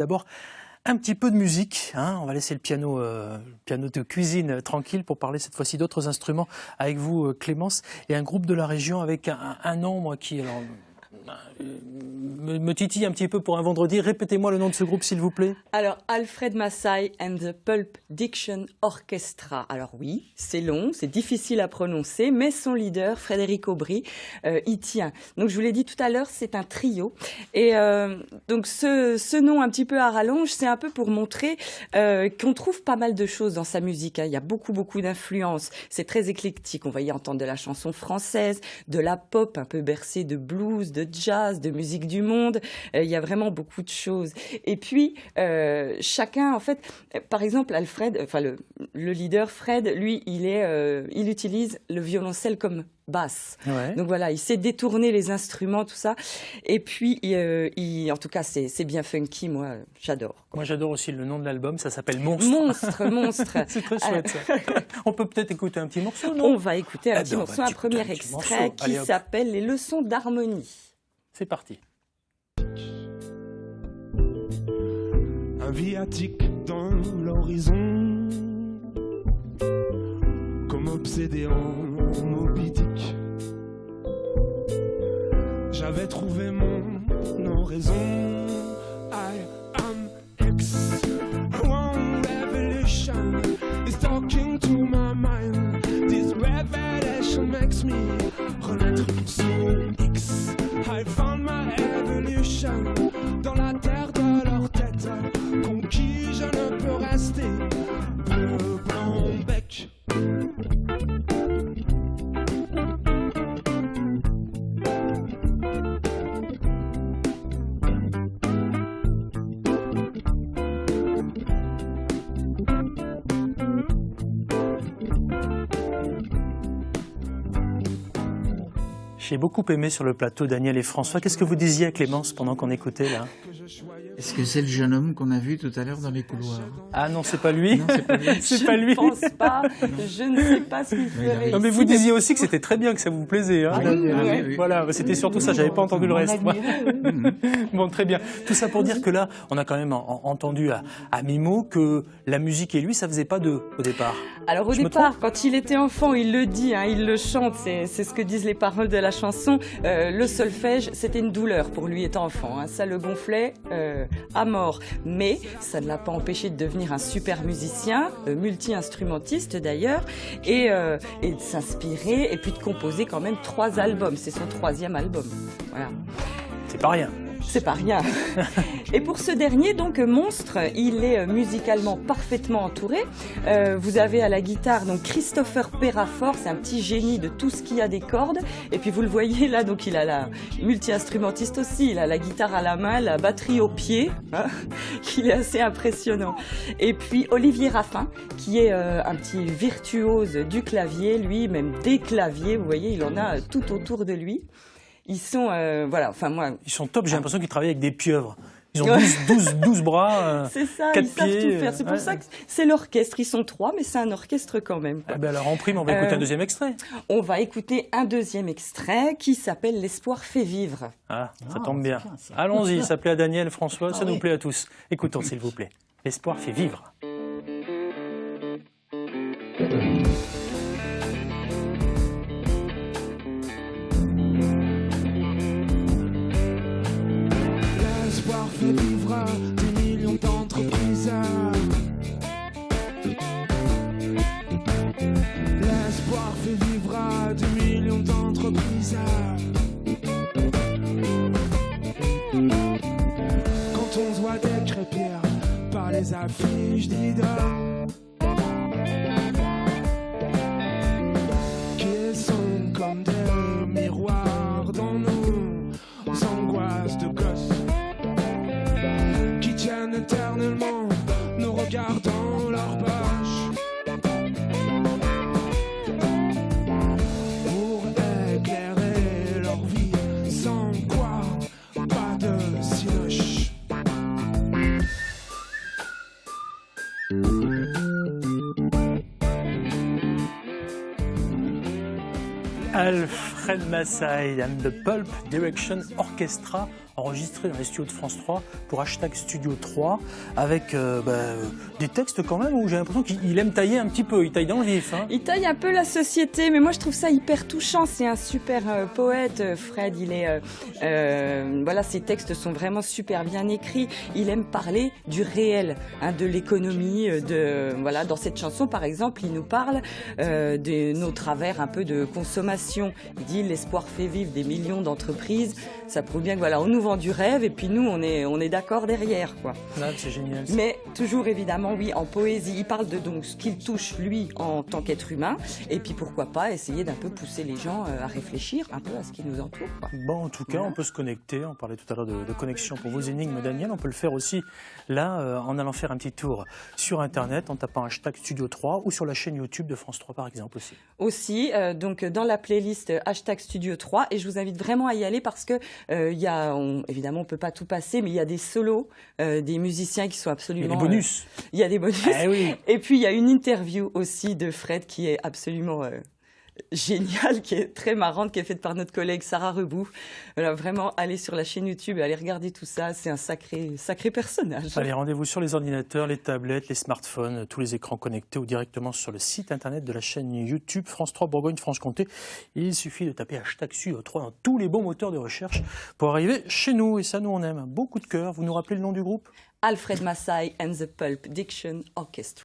D'abord, un petit peu de musique, hein. On va laisser le piano de cuisine tranquille pour parler cette fois-ci d'autres instruments avec vous, Clémence, et un groupe de la région avec un nom moi, qui me titille un petit peu pour un vendredi. Répétez-moi le nom de ce groupe, s'il vous plaît. Alors, Alfred Massai and the Pulp Diction Orchestra. Alors oui, c'est long, c'est difficile à prononcer, mais son leader, Frédéric Aubry, y tient. Donc je vous l'ai dit tout à l'heure, c'est un trio. Et donc ce nom un petit peu à rallonge, c'est un peu pour montrer qu'on trouve pas mal de choses dans sa musique, hein. Il y a beaucoup d'influences. C'est très éclectique. On va y entendre de la chanson française, de la pop un peu bercée de blues, de jazz, de musique du monde. Il y a vraiment beaucoup de choses. Et puis, chacun, en fait, par exemple, Alfred, enfin le leader Fred, lui, il utilise le violoncelle comme basse. Ouais. Donc voilà, il sait détourner les instruments, tout ça. Et puis, en tout cas, c'est bien funky, moi, j'adore. Moi, j'adore aussi le nom de l'album, ça s'appelle Monstre. Monstre. C'est très chouette, ça. On peut peut-être écouter un petit morceau, non? On va écouter un petit morceau, un premier extrait qui s'appelle « Les leçons d'harmonie ». C'est parti. Un viatique dans l'horizon, comme obsédé en Moby Dick. J'avais trouvé mon oraison. I am X. One revolution is talking to my mind. This revelation makes me renaître sous X. I found my evolution dans la terre de leur tête, conquis je ne peux rester bleu, blanc, bec. J'ai beaucoup aimé sur le plateau Daniel et François. Qu'est-ce que vous disiez à Clémence pendant qu'on écoutait là? Est-ce que c'est le jeune homme qu'on a vu tout à l'heure dans les couloirs? Ah non, c'est pas lui. Non, c'est pas lui. C'est pas lui. Je ne pense pas. Je ne sais pas ce qu'il ferait. Non, mais vous disiez aussi que c'était très bien, que ça vous plaisait. Hein. Oui. Voilà, c'était surtout ça. J'avais pas entendu le reste. Bon, très bien. Tout ça pour dire que là, on a quand même entendu à mi-mot que la musique et lui, ça faisait pas deux au départ. Alors au départ, quand il était enfant, il le dit, hein, il le chante. C'est ce que disent les paroles de la chanson. Le solfège, c'était une douleur pour lui étant enfant. Hein. Ça le gonflait à mort. Mais ça ne l'a pas empêché de devenir un super musicien, multi-instrumentiste d'ailleurs, et de s'inspirer et puis de composer quand même 3 albums. C'est son 3e album. Voilà. C'est pas rien. C'est pas rien. Et pour ce dernier, donc Monstre, il est musicalement parfaitement entouré. Vous avez à la guitare donc Christopher Perrafort, c'est un petit génie de tout ce qui a des cordes. Et puis vous le voyez là, donc il a la multi-instrumentiste aussi, il a la guitare à la main, la batterie au pied, hein, il est assez impressionnant. Et puis Olivier Raffin, qui est un petit virtuose du clavier, lui, même des claviers, vous voyez, il en a tout autour de lui. Ils sont, voilà, enfin moi... Ils sont top, j'ai l'impression qu'ils travaillent avec des pieuvres. Ils ont 12 bras, c'est ça, 4 ils savent pieds. tout faire. C'est pour ça que c'est l'orchestre. Ils sont 3, mais c'est un orchestre quand même. Ah ben alors en prime, on va écouter un deuxième extrait. On va écouter un deuxième extrait qui s'appelle « L'espoir fait vivre ». Ah, ça tombe bien. Allons-y, ça plaît à Daniel, François, ça nous plaît à tous. Écoutons s'il vous plaît. L'espoir fait vivre. L'espoir fait vivre des millions d'entreprises. L'espoir fait vivre des millions d'entreprises. Quand on voit décrépir par les affiches d'idole qui sont comme des miroirs dans nos angoisses de gosses, qui tiennent éternellement nos regards dans leur poche pour éclairer leur vie, sans quoi pas de cinoche. Alfred Fred Massai and the Pulp Direction Orchestra, enregistré dans les studios de France 3 pour Hashtag Studio 3, avec des textes quand même où j'ai l'impression qu'il aime tailler un petit peu, il taille dans le vif. Hein. Il taille un peu la société, mais moi je trouve ça hyper touchant. C'est un super poète, Fred. Il est, voilà, ses textes sont vraiment super bien écrits. Il aime parler du réel, hein, de l'économie. Voilà, dans cette chanson, par exemple, il nous parle de nos travers un peu de consommation. Il dit l'espoir fait vivre des millions d'entreprises. Ça prouve bien que voilà, on nous vend du rêve et puis nous on est d'accord derrière, quoi. Ouais, c'est génial. Mais toujours évidemment oui en poésie. Il parle de donc ce qu'il touche lui en tant qu'être humain et puis pourquoi pas essayer d'un peu pousser les gens à réfléchir un peu à ce qui nous entoure, quoi. Bon, en tout cas, on peut se connecter. On parlait tout à l'heure de connexion pour vos énigmes, Daniel. On peut le faire aussi là en allant faire un petit tour sur Internet en tapant Hashtag Studio 3 ou sur la chaîne YouTube de France 3 par exemple aussi. Aussi, donc dans la playlist Hashtag Studio 3 et je vous invite vraiment à y aller parce que évidemment on peut pas tout passer, mais il y a des solos, des musiciens qui sont absolument... Il y a des bonus. Il y a des bonus. Oui. Et puis il y a une interview aussi de Fred qui est absolument géniale, qui est très marrante, qui est faite par notre collègue Sarah Reboux. Voilà, vraiment, allez sur la chaîne YouTube et allez regarder tout ça. C'est un sacré personnage. Allez, rendez-vous sur les ordinateurs, les tablettes, les smartphones, tous les écrans connectés ou directement sur le site internet de la chaîne YouTube France 3 Bourgogne-Franche-Comté. Il suffit de taper Hashtag Studio 3 dans tous les bons moteurs de recherche pour arriver chez nous. Et ça, nous, on aime. Beau coup de cœur. Vous nous rappelez le nom du groupe ? Alfred Massai and the Pulp Diction Orchestra.